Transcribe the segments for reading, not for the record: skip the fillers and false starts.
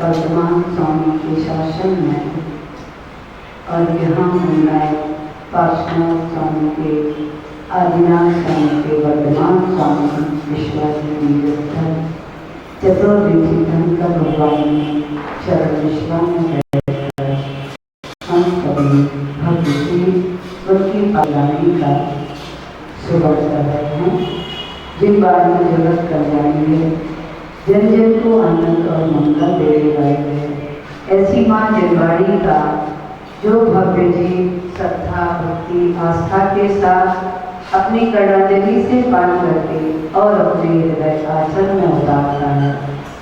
वर्तमान स्वामी के शासन में और यहाँ महिलाएं पार्श्वनाथ स्वामी के आदिनाथ स्वामी के वर्तमान स्वामी विश्वास चतुर्विधि धन का भगवान शरण विश्वास में हम सभी भक्ति उनकी पालने का सुबह कर रहे हैं। जिन बार में जगत कल्याणी है, जन जन को आनंद और मंगल देने वाली है, ऐसी माँ जिनवाड़ी का जो भव्य जी श्रद्धा भक्ति आस्था के साथ अपनी कर्णांजलि से पान करके और अपने हृदय आचरण में उतारता है,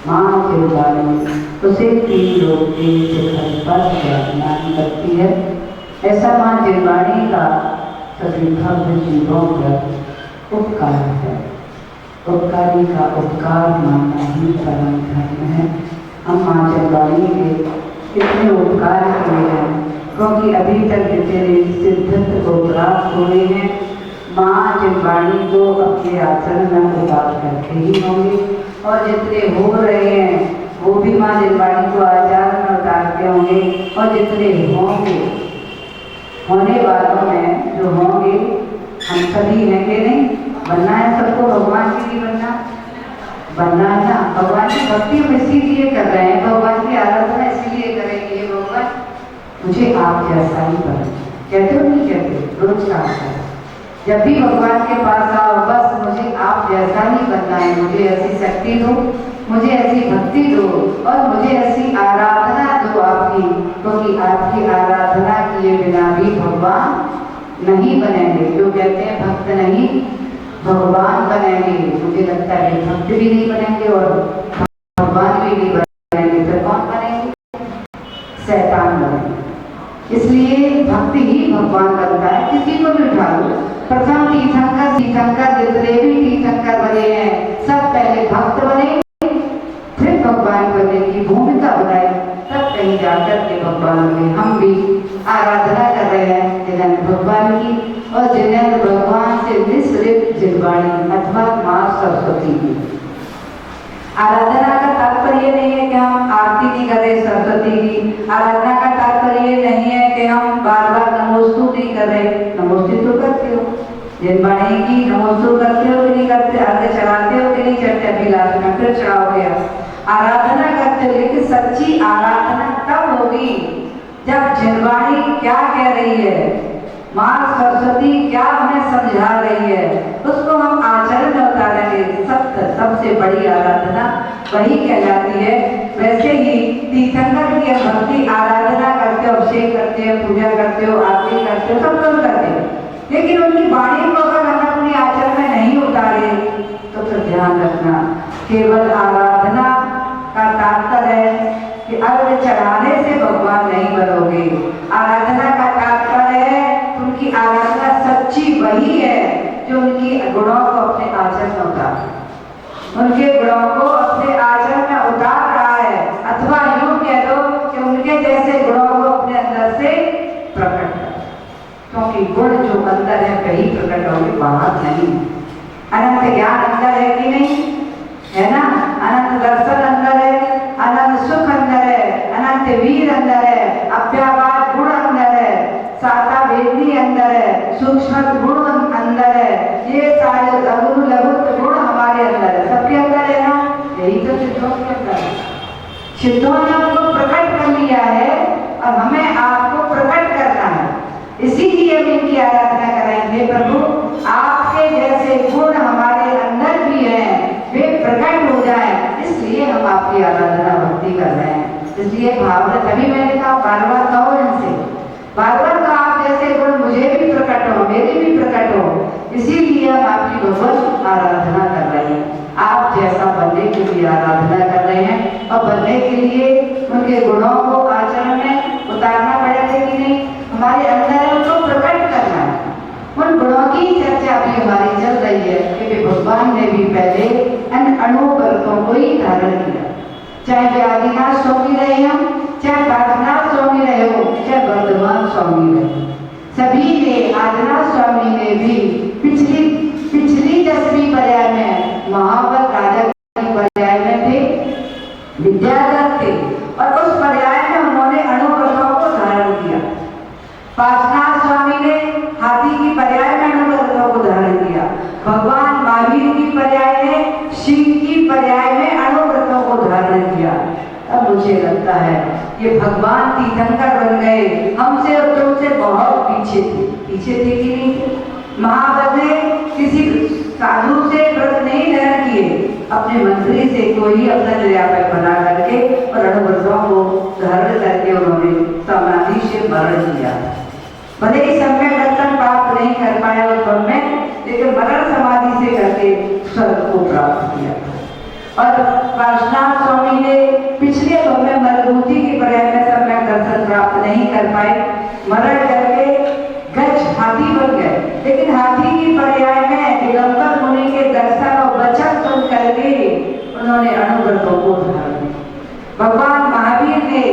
माँ जिनवाड़ी उसे तीन लोग के शिखर पर स्नान करती है। ऐसा माँ जिनवाड़ी का सभी भव्य जीवों पर उपकार है। उपकारी का उपकार मानना ही परम धर्म है। हम माँ जिनवाड़ी के इतने उपकार किए हैं क्योंकि अभी तक जितने सिद्धत्व को प्राप्त हुए हैं माँ जिनवाड़ी को अपने आचरण में उतार करके ही होंगे, और जितने हो रहे हैं वो भी माँ जिनवाड़ी को आचरण में उतार के होंगे, और जितने होंगे होने वालों में जो होंगे हम सभी हैं कि नहीं। बनना है सबको, भगवान के लिए बनना है ना। भगवान की भक्ति हम इसीलिए कर रहे हैं, भगवान की आराधना इसीलिए करेंगे। भगवान मुझे आप जैसा ही बनो, कहते हो नहीं कहते, रोज काम करो। जब भी भगवान के पास आओ बस मुझे आप जैसा ही बनना है, मुझे ऐसी शक्ति दो, मुझे ऐसी भक्ति दो और मुझे ऐसी आराधना दो आपकी, क्योंकि आपकी आराधना किए बिना भी भगवान नहीं बनेंगे। जो कहते हैं भक्त नहीं भगवान बनेंगे, मुझे लगता है भक्त भी नहीं बनेंगे और भगवान भी नहीं बनेंगे, फिर कौन बनेंगे? शैतान बनेंगे। इसलिए भक्त ही भगवान बनता है। किसी को भी उठा लो, प्रथम तीर्थंकर जितने भी तीर्थंकर बने हैं सब पहले भक्त बने, फिर भगवान बनने की भूमिका बनाई, तब कहीं जाकर के भगवान में हम भी आराधना कर रहे हैं जिनेंद्र भगवान की, और जिनेंद्र भगवान से निःसृत जिनवाड़ी अथवा माँ सरस्वती की। आराधना का तात्पर्य नहीं है कि हम आरती नहीं कर रहे सरस्वती की, आराधना का तात्पर्य नहीं है कि हम बार बार नमोस्तुति कर रहे, नमोस्तुति तो करते हो, जिनवाड़ी की नमोस्तुति करते हो कि नहीं करते, अर्घ चढ़ाते हो कि नहीं चढ़ते, अभी लास्ट में फिर चढ़ाओगे। आराधना करते हो, लेकिन सच्ची आराधना तब होगी जब जिनवाड़ी क्या कह रही है, माँ सरस्वती क्या हमें समझा रही है, उसको हम आचरण में उतारेंगे। सबसे बड़ी आराधना वही कहलाती है। वैसे ही तीर्थंकर की भक्ति आराधना करते हो, अभिषेक करते हो, पूजा करते हो, आरती करते हो, सब कुछ करते हो, लेकिन उनकी वाणी को अगर हम अपनी आचरण में नहीं उतारे तो फिर ध्यान रखना, केवल आराधना का तात्पर्य है कि अर्घ चढ़ाने से भगवान नहीं बनोगे। आराधना का तात्पर्य है उनकी आराधना सच्ची वही है जो उनकी गुणों को अपने आचरण में उतार, उनके गुणों को अपने आचरण में उतार रहा है, अथवा यूं कह दो कि उनके जैसे गुणों को अपने अंदर से प्रकट कर, क्योंकि गुण जो अंदर है वही प्रकट होंगे, बाहर नहीं। अनंत ज्ञान अंदर है कि नहीं, है ना, अनंत दर्शन अंदर है, अनंत सुख अंदर है, अनंत वीर अंदर है, अव्यावाद गुण अंदर है, साता वेदनी अंदर है, सूक्ष्म गुण अंदर है, ये सारे लघु लघु गुण हमारे अंदर है, सबके अंदर है ना, यही तो सिद्धों के अंदर है। सिद्धों ने हमको प्रकट कर लिया है और हमें आपको प्रकट करना है, इसीलिए हम इनकी आराधना करेंगे। प्रभु आपके जैसे गुण हमारे अंदर भी हैं, वे प्रकट हो जाए, इसलिए हम आपकी आराधना भक्ति कर रहे हैं। इसलिए भावना, तभी मैंने कहा बार बार कहो इनसे, बार बार कहा आप जैसे गुण मुझे भी प्रकट हो, मेरे भी प्रकट हो, इसीलिए हम आपकी भगवत आराधना कर रहे हैं। आप जैसा बनने के लिए आराधना कर रहे हैं और बनने के लिए उनके गुणों को आचरण में उतारना पड़ेगा कि नहीं, हमारे अंदर उनको प्रकट करना है। उन गुणों की चर्चा भी हमारी चल रही है कि भगवान ने भी पहले इन अणुव्रतों को ही धारण किया, चाहे वे आदिनाथ स्वामी रहे हम, चाहे बागनाथ स्वामी रहे हो, चाहे वर्धमान स्वामी रहे, सभी ने, आदिनाथ स्वामी ने भी पिछली 10वीं पर्याय में महाबल राजा की पर्याय में थे, विद्याधर थे, और उस पर्याय में उन्होंने अणुव्रतों को धारण किया। पार्श्वनाथ स्वामी ने हाथी की पर्याय में अणुव्रतों को धारण किया, भगवान महावीर की पर्याय में, शिव की पर्याय में अणुव्रतों को धारण किया। अब मुझे लगता है कि भगवान तीर्थंकर बन गए, हमसे और तुमसे बहुत पीछे थे कि नहीं थे। महाबल ने किसी साधु से व्रत नहीं धारण किए, अपने मंत्री से कोई अपना निर्यापक बना करके और अणुव्रतों को धारण करके उन्होंने समाधि से मरण किया। भले ही सम्यक दर्शन प्राप्त नहीं कर पाए उस पल में, लेकिन मरण समाधि से करके स्वर्ग को प्राप्त किया। और पार्श्वनाथ स्वामी ने पिछले पल में मरभूति की पर्याय में सम्यक दर्शन प्राप्त नहीं कर पाए, मरण करके गज हाथी बन गए, लेकिन हाथी की पर्याय में दिगंबर मुनि के दर्शन और वचन सुन करके उन्होंने अणुव्रतों को धारण किया। भगवान महावीर ने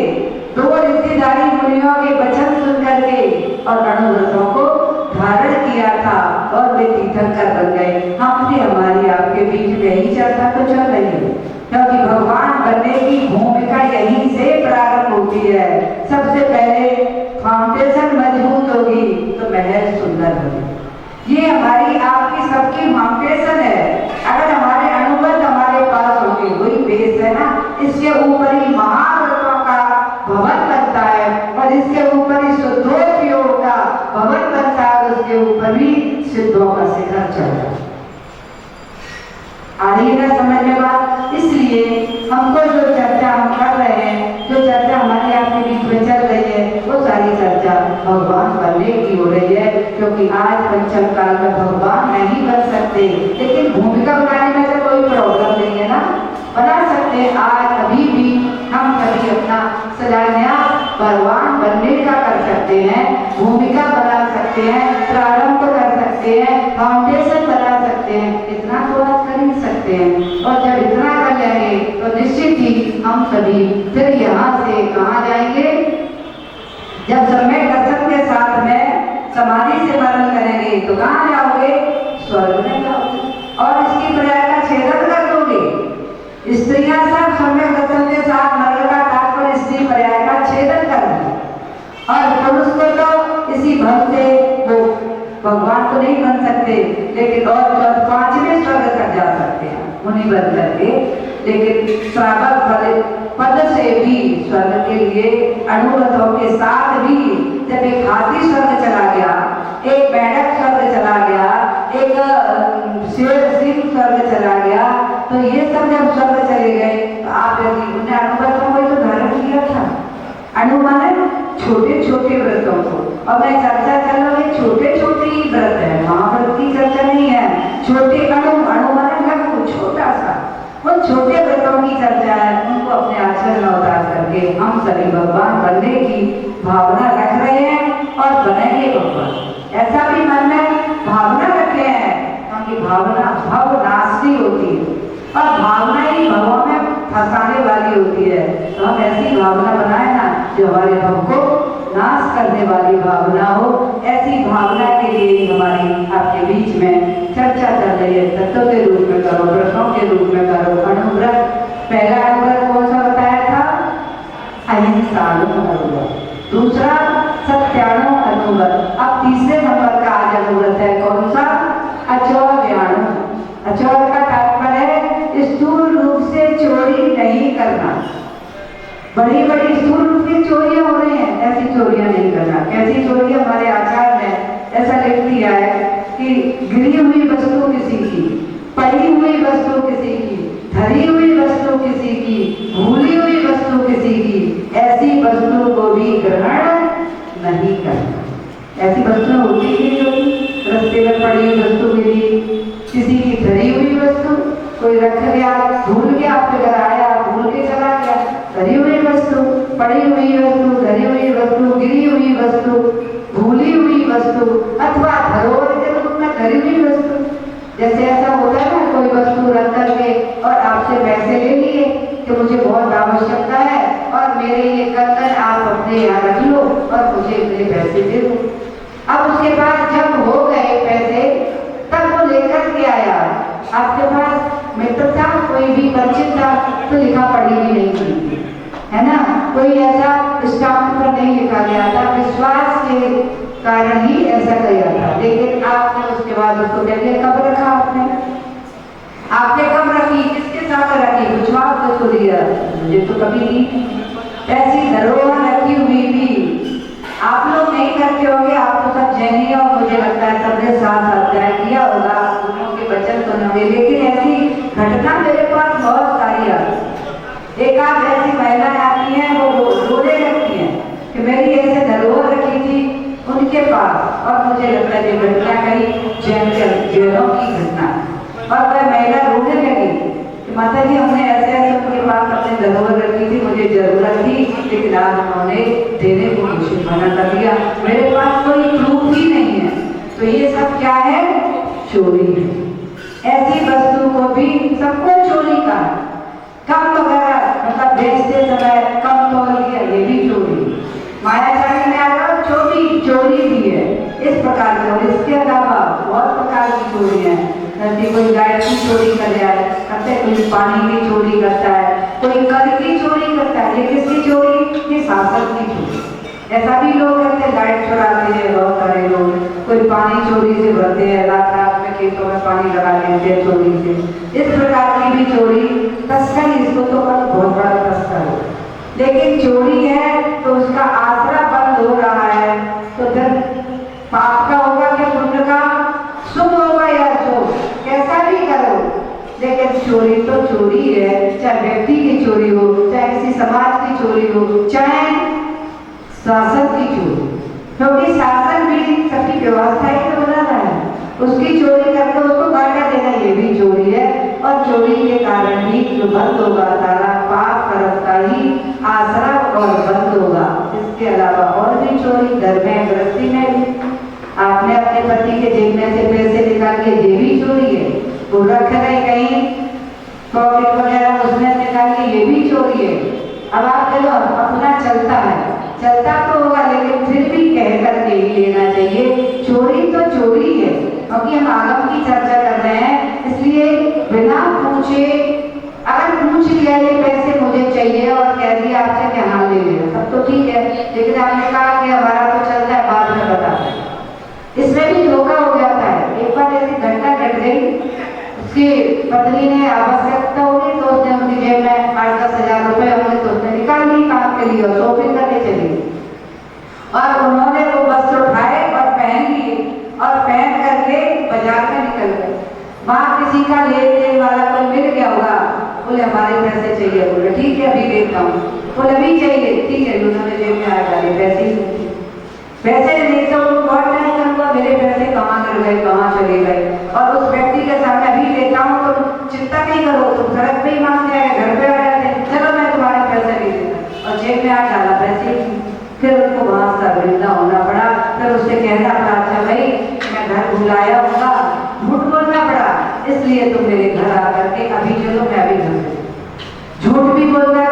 2 रिद्धिधारी मुनियों के वचन सुन करके और अणुव्रतों को धारण किया था और वे तीर्थंकर बन गए। हमने हमारी आपके बीच में यही चर्चा तो चल रही है, क्योंकि भगवान बनने की भूमिका यहीं से प्रारंभ होती है। सबसे पहले फाउंडेशन मजबूत होगी तो महल सुंदर होगी। ये हमारी आपकी सबकी फाउंडेशन है। अगर हमारे अनुभव हमारे पास होंगे, वही बेस है ना, इसके ऊपर ही महाव्रतों का भवन बनता है और इसके ऊपर ही शुद्धोपयोग का भवन बनता है और उसके ऊपर भी सिद्धों का शिखर चढ़ता है। आ रही है समझ में बात। इसलिए हमको जो चर्चा हम कर रहे हैं, जो चर्चा हमारे आपके बीच में चल रही है, वो सारी चर्चा भगवान बनने की हो रही है, क्योंकि आज पंचम काल में भगवान नहीं बन सकते, लेकिन भूमिका बनाने में तो कोई प्रॉब्लम नहीं है ना, बना सकते हैं। आज अभी भी हम कभी अपना शिलान्यास भगवान बनने का कर सकते हैं, भूमिका बना सकते हैं, प्रारंभ कर सकते हैं, फाउंडेशन बना सकते हैं, इतना तो आज कर ही सकते हैं। और जब इतना कर लेंगे तो निश्चित ही हम सभी फिर यहाँ से कहाँ जाएंगे, जब सम्यक दर्शन के साथ में समाधि से मरण करेंगे तो कहाँ जाओगे, स्वर्ग में जाओगे और इसकी पर्याय का छेदन कर दोगे। स्त्रियां सब सम्यक दर्शन के साथ मरण का तात्पर्य स्त्री पर्याय का छेदन कर दो, और पुरुष को तो इसी भव से वो भगवान तो नहीं बन सकते, लेकिन और 5वें स्वर्ग तक जा सकते हैं मुनि बन करके, लेकिन श्रावक पद से भी स्वर्ग के लिए अणुव्रतों के साथ भी, जब एक हाथी स्वर्ग चला गया, एक बैठक स्वर्ग चला गया, एक शेर सिंह स्वर्ग चला गया, तो ये सब जब स्वर्ग चले गए तो आप यदि उन्हें अणुव्रत और मैं चर्चा चल रही छोटे छोटे ही व्रत है, महाव्रत की चर्चा नहीं है। छोटे अणु माने लघु छोटा सा, उन छोटे व्रतों की चर्चा है। उनको अपने आचरण में उतार करके हम सभी भगवान बनने की भावना रख रहे हैं और बनेंगे भगवान। ऐसा भी मन में भावना रखे हैं, क्योंकि भावना भव नाशनी होती है और भावना ही भवों में फंसाने वाली होती है। तो हम ऐसी भावना बनाए ना जो हमारे भव को नाश करने वाली भावना हो। ऐसी भावना के लिए हमारी आपके बीच में चर्चा चल रही है। तत्व के रूप में करो, प्रश्नों के रूप में करो। अणुव्रत, पहला अणुव्रत कौन सा बताया था? अहिंसाणुव्रत। दूसरा सत्याणु अणुव्रत। अब तीसरे नंबर का आज अणुव्रत है कौन सा? अचौर्याणु। अचौर का तात्पर्य है स्थूल रूप से चोरी नहीं करना। बड़ी बड़ी स्थूल रूप की चोरियां हो रही हैं, ऐसी चोरियां नहीं करना। कैसी चोरियां? हमारे आचार्य ने ऐसा लिख दिया है कि गिरी हुई वस्तु किसी की, पड़ी हुई वस्तु किसी की, धरी हुई वस्तु किसी की, भूली हुई वस्तु किसी की, ऐसी वस्तु को भी ग्रहण नहीं करना। ऐसी वस्तुएं होती ही होती, रास्ते में पड़ी हुई वस्तु मिली, किसी की धरी हुई वस्तु, कोई रख गया, भूल गया, आपके घर आया, भूल के चला गया। धरी हुई वस्तु, पड़ी हुई वस्तु, धरी हुई वस्तु, गिरी हुई वस्तु, भूली हुई वस्तु अथवा धरोहर के रूप में धरी हुई वस्तु। जैसे ऐसा होता है ना, कोई वस्तु रख करके और आपसे पैसे ले लिए कि मुझे बहुत आवश्यकता है और मेरे ये कंगन आप अपने यहाँ रख लो और मुझे मेरे पैसे दे दो। अब उसके बाद जब हो गए पैसे, तब वो लेकर के आया, आपके पास मित्र था, कोई भी परिचित था, तो लिखा पढ़ी भी नहीं थी, है ना, कोई ऐसा स्टाम्प पर नहीं लिखा गया था, विश्वास के कारण ही ऐसा किया था। लेकिन आपने उसके बाद उसको कह दिया, कब रखा आपने कब रखी, किसके साथ रखी, विश्वास को उसको दिया, मुझे तो कभी नहीं। ऐसी धरोहर रखी हुई भी आप लोग नहीं करते होंगे, आप तो सब जैनी और मुझे लगता है सबने साथ अध्याय किया होगा, गुरुओं के वचन सुनोगे। लेकिन ऐसी घटना मेरे पास बहुत सारी आती। एक आध ऐसी महिलाएं आती हैं, वो रोने लगती हैं कि मेरी ऐसे धरोहर रखी थी उनके पास, और मुझे लगता है ये घटना कहीं जैनों की घटना, और वह महिला रोने लगी कि माता जी हमने ऐसे ऐसे उनके पास अपने धरोहर रखी थी, मुझे जरूरत थी, लेकिन आज उन्होंने देने को मुझे मना कर दिया, मेरे पास कोई प्रूफ ही नहीं है। तो ये सब क्या है? चोरी है। ऐसी वस्तु को भी सबको चोरी का, कम वगैरह मतलब बेचते समय कम तोल किया, ये भी चोरी। मायाचारी में आकर चोरी भी है इस प्रकार से। और इसके अलावा बहुत प्रकार की चोरी है, जैसे कोई गाय की चोरी कर रहा है, कोई पानी की चोरी करता है, कोई कर की चोरी करता है। ये किसकी चोरी? ये शासन की चोरी। ऐसा भी लोग करते हैं, लाइट चुराते हैं बहुत सारे लोग, कोई पानी चोरी से भरते हैं, रात रात में खेतों में पानी लगा लेते हैं चोरी से। इस प्रकार की भी चोरी, तस्करी, इसको तो बहुत बड़ा तस्कर है। लेकिन चोरी है तो उसका आसरा बंद हो रहा है, तो फिर पाप का होगा कि पुण्य का, शुभ होगा या शुभ, कैसा भी करो, लेकिन चोरी तो चोरी है। चाहे व्यक्ति की चोरी हो, चाहे किसी समाज की चोरी हो, चाहे शासन की चोरी, क्योंकि शासन भी सबकी व्यवस्था ही तो बना रहा है, उसकी चोरी करके उसको घाटा देना ये भी चोरी है। और चोरी के कारण ही जो बंद होगा सारा पाप कर्म का ही आसरा और बंद होगा। इसके अलावा और भी चोरी, घर में गृहस्थी में भी आपने अपने पति के जेब में से पैसे निकाल के, ये भी चोरी है। वो रख रहे कहीं पॉकेट वगैरह उसमें निकाल के, ये भी चोरी है। अब आप चलो अपना चलता है, चलता तो होगा लेकिन फिर भी कह करके ही लेना चाहिए। चोरी तो चोरी है, क्योंकि हम आगम की चर्चा कर रहे हैं, इसलिए बिना पूछे, अगर पूछ लिया ये पैसे मुझे चाहिए और कह दिया आपसे कि हाँ ले लेना, तब तो ठीक है। लेकिन आपने कहा कि हमारा तो चलता है, बाद में बता, इसमें भी धोखा हो जाता है। एक बार ऐसी घटना घट गई, उसकी पत्नी ने आवश्यकता होगी तो उसने उनकी जेब में 8-10 हजार रुपए होंगे तो उसने निकाल ली काम के लिए और शॉपिंग करके चली। और उन्होंने वो वस्त्र उठाए और पहन लिए और पहन करके बाजार में निकल गए। वहां किसी का लेन देन वाला कोई मिल गया होगा, बोले हमारे पैसे चाहिए, बोले ठीक है अभी देता हूँ, बोले अभी चाहिए, ठीक है, उन्होंने जेब में आ डाले पैसे। पैसे नहीं तो उनको बहुत टेंशन हुआ, मेरे पैसे कहाँ गिर गए, कहाँ चले गए। और उस व्यक्ति के सामने अभी लेता हूँ तो चिंता नहीं करो, तुम सड़क पे ही मांग के आए, घर पे आ जाते, चलो मैं तुम्हारे पैसे नहीं देता, और जेब में आ डाला पैसे। फिर उनको वहां शर्मिंदा होना पड़ा, फिर उससे कहना पड़ा अच्छा भाई मैं घर भुलाया होगा, झूठ बोलना पड़ा, इसलिए तुम मेरे घर आकर के अभी चलो मैं अभी घर से झूठ भी बोलना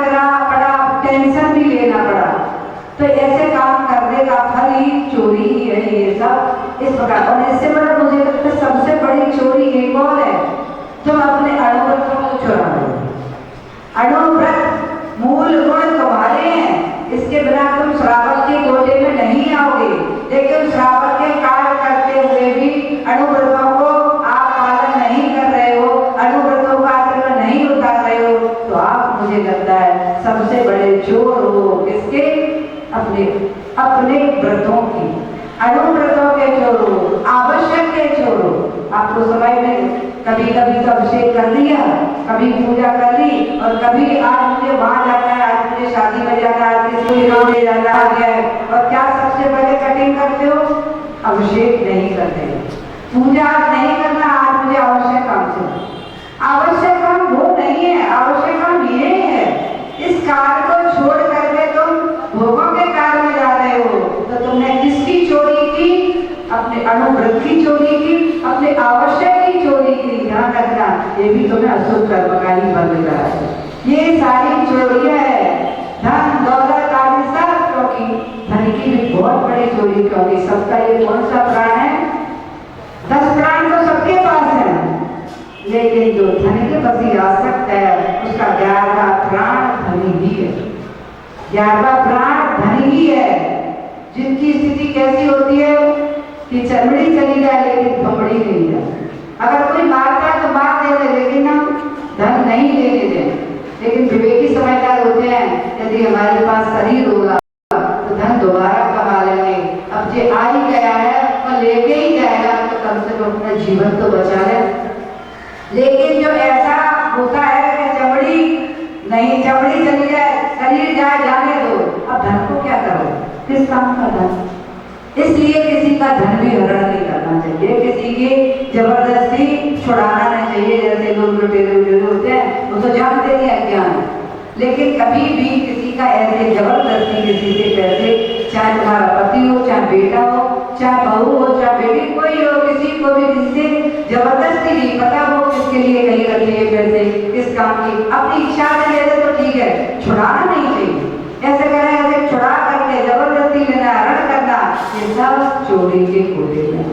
पड़ा, टेंशन भी लेना पड़ा। तो ऐसे काम करने का फल ही चोरी ही है ये सब इस प्रकार। और इससे बड़ा मुझे लगता है सबसे बड़ी चोरी एक और है, तुम अपने अणुव्रतों को चुरा रहे हो। अणुव्रत मूल गुण तुम्हारे हैं, इसके बिना तुम श्रावक के कोटे में नहीं आओगे। लेकिन श्रावक के कार्य करते हुए भी अणुव्रतों को आप पालन नहीं कर रहे हो, अणुव्रतों का आचरण नहीं उतार रहे हो, तो आप मुझे लगता है सबसे बड़े चोर हो किसके, अपने व्रतों की, अणुव्रतों के चोर हो, आवश्यक के चोर हो। आपको समय में कभी कभी तो अभिषेक कर लिया, कभी पूजा कर ली, और कभी आज मुझे वहां जाना है, आज मुझे शादी में जाना है, किसी को गाँव ले जाना है, और क्या सबसे पहले कटिंग करते हो, अभिषेक नहीं करते, पूजा नहीं करना, आज मुझे आवश्यक काम से। आवश्यक काम वो नहीं है, आवश्यक काम ये है, इस कार्य को छोड़ करके तुम भोगों के कार्य में जा रहे हो, तो तुमने किसकी चोरी की, अपने अणुव्रत की चोरी की, अपने आवश्यक की चोरी की। ध्यान रखना, ये भी तुम्हें अशुद्ध कर्म का ही फल मिल रहा है। ये सारी चोरियां है, धन दौलत आदि सब, क्योंकि धन की भी बहुत बड़ी चोरी, क्योंकि सबका ये कौन सा प्राण है, 10 प्राण तो सबके पास है, लेकिन जो धन के प्रति आसक्त है उसका 11वां प्राण धनी ही है, 11वां प्राण धनी ही है। जिनकी स्थिति कैसी होती है कि चमड़ी चली जाए लेकिन थमड़ी नहीं जाए, अगर कोई मारता है तो मार देते लेकिन हम धन नहीं लेने दें। लेकिन विवेकी समझदार होते हैं, यदि हमारे पास शरीर होगा तो धन दोबारा कमा लेंगे, अब जो आ ही गया है वो लेके ही जाएगा, तो कम से कम अपना जीवन तो बचा ले। लेकिन जो ऐसा होता है कि चमड़ी नहीं, चमड़ी चली जाए, शरीर जाए, जाने दो, अब धन को क्या करो, किस काम का धन। इसलिए किसी का धन भी हरण नहीं करना चाहिए, किसी की जबरदस्ती छुड़ाना नहीं चाहिए। जैसे लोग लुटेरे होते हैं वो तो जानते नहीं अज्ञान, लेकिन कभी भी किसी का ऐसे जबरदस्ती किसी से पैसे, चाहे तुम्हारा पति हो, चाहे बेटा हो, चाहे बहू हो, चाहे बेटी, कोई हो, किसी को भी किसी से जबरदस्ती नहीं, पता वो किसके लिए कहीं रखे हैं पैसे, किस काम की, अपनी इच्छा से ले दे तो ठीक है, छुड़ाना नहीं चाहिए। ऐसे करें, ऐसे छुड़ा करके जबरदस्ती लेना, हरण करना, ये सब चोरी के कोटे में।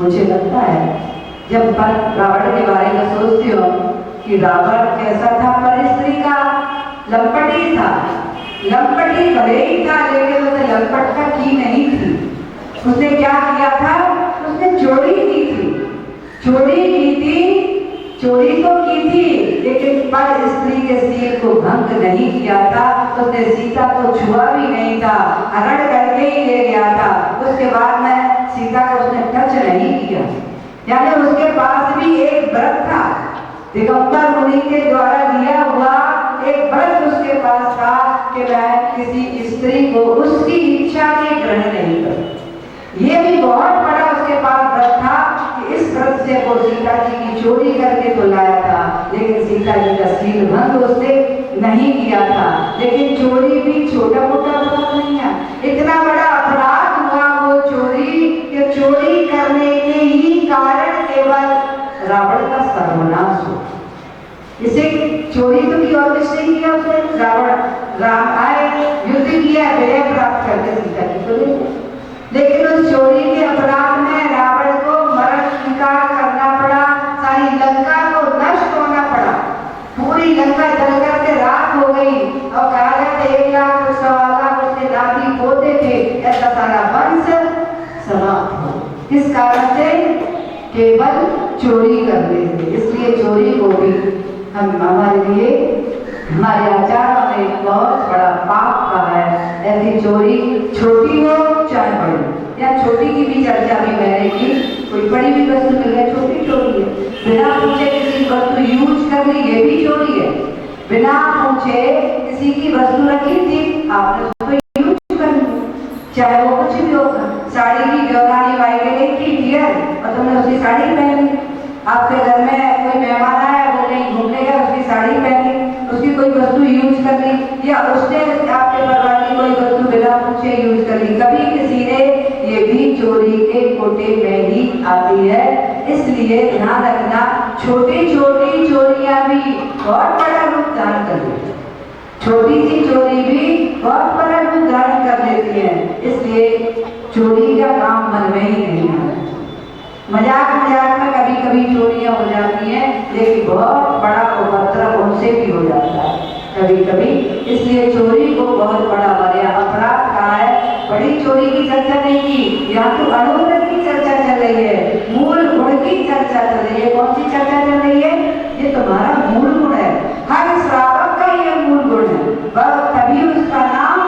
मुझे लगता है जब रावण के बारे में सोचती हो कि रावण कैसा था, पर स्त्री का लंपटी था, लंपटी भले ही था लेकिन उसने लंपटता की नहीं थी। उसने क्या किया था, उसने चोरी की थी, चोरी की थी, चोरी तो की थी, लेकिन पर स्त्री के सिर को भंग नहीं किया था। उसने सीता को छुआ भी नहीं था, हरण करके ही ले गया था। उसके बाद में सीता को उसने टच नहीं किया, यानी उसके पास भी एक व्रत था, दिगंबर मुनि के द्वारा दिया हुआ एक व्रत उसके पास था कि मैं किसी स्त्री को उसकी इच्छा के ग्रहण नहीं करूं। ये भी बहुत बड़ा उसके पास व्रत था कि इस व्रत से वो सीता जी की चोरी करके तो लाया था, लेकिन सीता जी का शील भंग उसने नहीं किया था। लेकिन चोरी भी छोटा मोटा अपराध नहीं है, इतना बड़ा अपराध हुआ वो चोरी कि चोरी करने के ही कारण केवल रावण का सर्वनाश हो। इसे चोरी तो की और किसने किया, उसने रावण, राम आए, युद्ध किया, विजय प्राप्त करके सीता जी को ले गए। लेकिन उस चोरी के अपराध में रावण को मरण स्वीकार करना पड़ा, सारी लंका को नष्ट होना पड़ा, पूरी लंका जल करके राख हो गई। और कहा जाता 1 लाख 1.25 लाख उसके नाती पोते थे, ऐसा सारा वंश समाप्त हो। किस कारण से, केवल चोरी करने से। इसलिए चोरी को भी हम हमारे लिए, हमारे आचार्यों ने बहुत बड़ा पाप कहा है। ऐसी चोरी छोटी हो चाहे बड़ी, या छोटी की भी चर्चा भी मैंने की, कोई बड़ी भी वस्तु मिल गई छोटी चोरी है, बिना पूछे किसी वस्तु यूज कर ली ये भी चोरी है, बिना पूछे किसी की वस्तु रखी थी आपने उसको यूज कर ली, चाहे वो कुछ भी हो। साड़ी की देवरानी भाई के लिए की डियर और तुमने उसकी साड़ी पहनी। आपके घर में कोई मेहमान आया, वो कहीं घूमने गया, उसकी साड़ी पहनी, उसकी कोई वस्तु यूज कर ली, या उसने आपके परिवार की कोई वस्तु बिना पूछे यूज कर ली, कभी किसी ने, ये भी चोरी के कोटे में ही आती है। इसलिए ध्यान रखना, छोटी छोटी चोरियां भी बहुत बड़ा रूप धारण कर लेती है। छोटी सी चोरी भी बहुत बड़ा रूप धारण कर लेती है। इसलिए चोरी का काम मन में ही नहीं आता। मजाक मजाक में कभी कभी चोरियां हो जाती हैं, लेकिन बहुत बड़ा उपद्रव उनसे भी हो जाता है कभी कभी। इसलिए चोरी को बहुत बड़ा बड़ा अपराध कहा है। बड़ी चोरी की चर्चा नहीं की, यहाँ तो अनुव्रत की चर्चा चल रही है, मूल गुण की चर्चा चल रही है। कौन सी चर्चा चल रही है? ये तुम्हारा मूल गुण है। हर श्रावक का ये मूल गुण है, तभी उसका नाम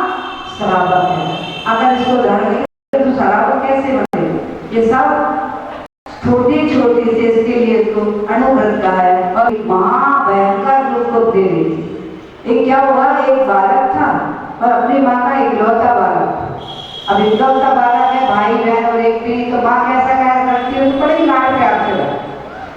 श्रावक है। अगर इसको धारण करें तो श्रावक कैसे बने? ये सब छोटी छोटी से इसके लिए तो अनुव्रत का है। और महाभयंकर रूप को दे रही थी। एक क्या हुआ, एक बालक था और अपनी माँ का इकलौता बालक था। अब इकलौता बालक है, भाई बहन और एक पीढ़ी, तो माँ कैसा क्या करती है, उसको बड़ी लाड प्यार से,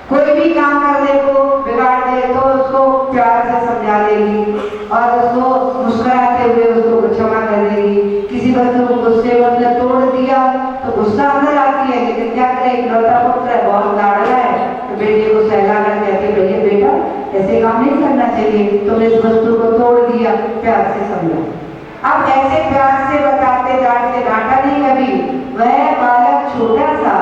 कोई भी काम कर दे को बिगाड़ दे तो उसको प्यार से समझा देगी और उसको मुस्कुराते हुए उसको क्षमा कर देगी। किसी वस्तु को गुस्से में तोड़ दिया तो गुस्सा अंदर आती है, लेकिन क्या करे, इकलौता पुत्र है, बहुत लाडला है, तो बेटे को सहला कर कहती है, भैया बेटा ऐसे काम नहीं करना चाहिए, तुमने इस वस्तु को तोड़ दिया, प्यार से समझा। अब ऐसे प्यार से बताते डांटते, डांटा नहीं कभी। वह बालक छोटा सा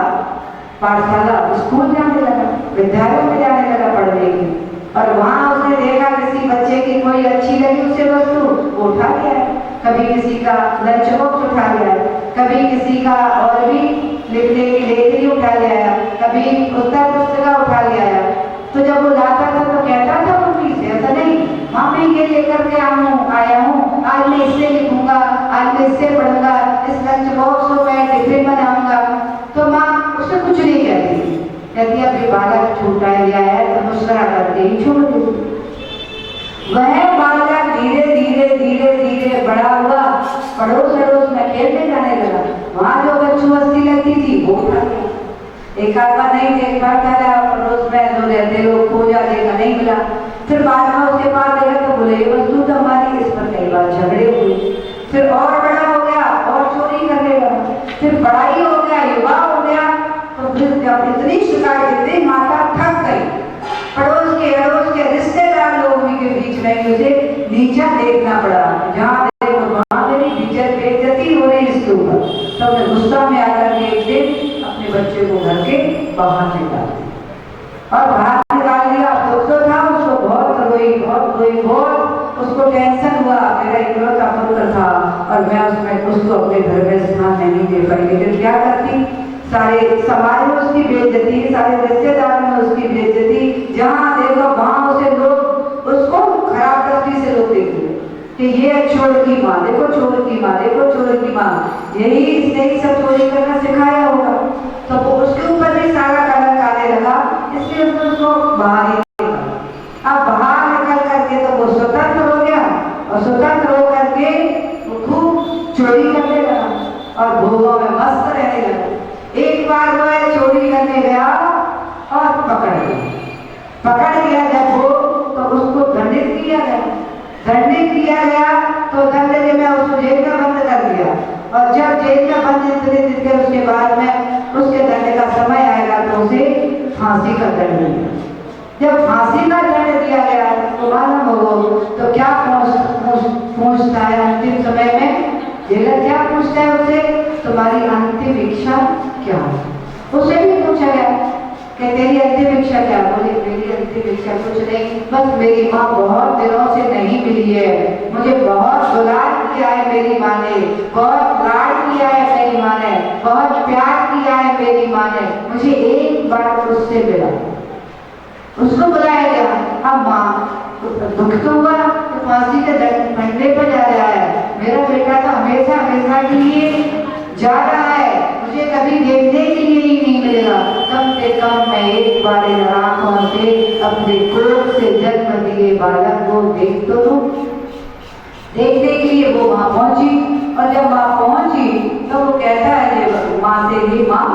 पाठशाला स्कूल जाने लगा, विद्यालय में जाने लगा पढ़ने की, और वहां उसने देखा किसी बच्चे की कोई अच्छी लगी उसे वस्तु, वो उठा लिया। कभी किसी का लंच बॉक्स उठा लिया, कभी किसी का और भी लिखने की लेखनी उठा लिया, कभी उत्तर पुस्तिका उठा लिया। तो जब वो लाता था तो कहता था मम्मी से, ऐसा नहीं, माँ मैं ये लेकर के आया हूँ, आज मैं इससे लिखूंगा, आज मैं इससे पढ़ूंगा, इस लंच बॉक्स को मैं टिफिन बनाऊंगा। तो माँ उससे कुछ नहीं कहती, कहती अब ये बालक छूटा गया है तो मुस्कुरा करके ही छोड़ दे। वह बालक धीरे धीरे धीरे धीरे बड़ा हुआ, पड़ोस अड़ोस में खेलने जाने लगा। वहां जो बच्चों मस्ती लगती थी वो उठा गया। एक आध बार नहीं देख पाता था, पड़ोस में जो रहते लोग खोजा, देखा नहीं मिला। फिर बाद में उसके पास देखा तो बोले ये वस्तु तो हमारी, इस पर कई बार झगड़े हुए। फिर और बड़ा हो गया और चोरी करने लगा। फिर पढ़ाई हो गया, युवा हो गया, तो फिर जब इतनी शिकायत, इतनी माता थक गई, पड़ोस के अड़ोस के रिश्तेदार लोगों के बीच में उसे नीचा देखना पड़ा। जहाँ देखो वहाँ मेरी बेइज्जती हो रही इसके ऊपर। तो मैं गुस्सा में आकर के एक दिन अपने बच्चे को घर के बाहर निकाल दिया और बाहर निकाल दिया। दुख तो था उसको, बहुत रोई, बहुत उसको टेंशन हुआ, मेरा इकलौता पुत्र था और मैं उसको अपने घर में स्थान नहीं दे पाई। लेकिन क्या करती, सारे समाज में उसकी बेइज्जती, सारे रिश्तेदार में उसकी बेइज्जती, जहाँ देखो वहाँ उसे लोग उसको खराब दृष्टि से लोग देखते कि ये चोर की माँ, देखो चोर की माँ, देखो चोर की माँ, यही इसने ही सब चोरी करना सिखाया होगा। तो वो उसके ऊपर भी सारा कलंक आने लगा, इसलिए उसको बाहर ही निकाला। अब बाहर निकल करके तो वो स्वतंत्र हो गया और स्वतंत्र हो करके वो खूब चोरी करने लगा और भोगों में मस्त रहने लगा। एक बार वो चोरी करने गया और पकड़ लिया जब वो, तो उसको दंडित किया गया। तो दंड में उसको जेल में बंद कर दिया और जब जेल में बंद इतने दिन के उसके बाद में उसके दंड का समय आएगा तो उसे फांसी का दंड मिलेगा। जब फांसी का दंड दिया गया तो मालूम हो तो क्या पूछता है अंतिम समय में, जेलर क्या पूछता है उसे, तुम्हारी अंतिम इच्छा क्या है? उसे भी पूछा गया कि तेरी अंतिम इच्छा क्या? बोले मेरी अंतिम इच्छा कुछ नहीं, बस मेरी माँ बहुत दिनों से नहीं मिली है, मुझे बहुत दुलार किया है मेरी माँ ने, बहुत लाड किया है मेरी माँ ने, बहुत प्यार किया है मेरी माँ ने, मुझे एक बार उससे मिला। उसको बुलाया गया। अब माँ दुख तो हुआ तो फांसी के डंडे पर जा रहा है, मेरा बेटा तो हमेशा के लिए जा रहा है, मुझे कभी देखने के लिए ही नहीं मिलेगा, कम से कम मैं एक बार इन आंखों से अपने कोख से जन्म दिए बालक को देख तो लूं। देखने के लिए वो वहां पहुंची और जब वहां पहुंची तो वो कहता है ये माँ से, ही माँ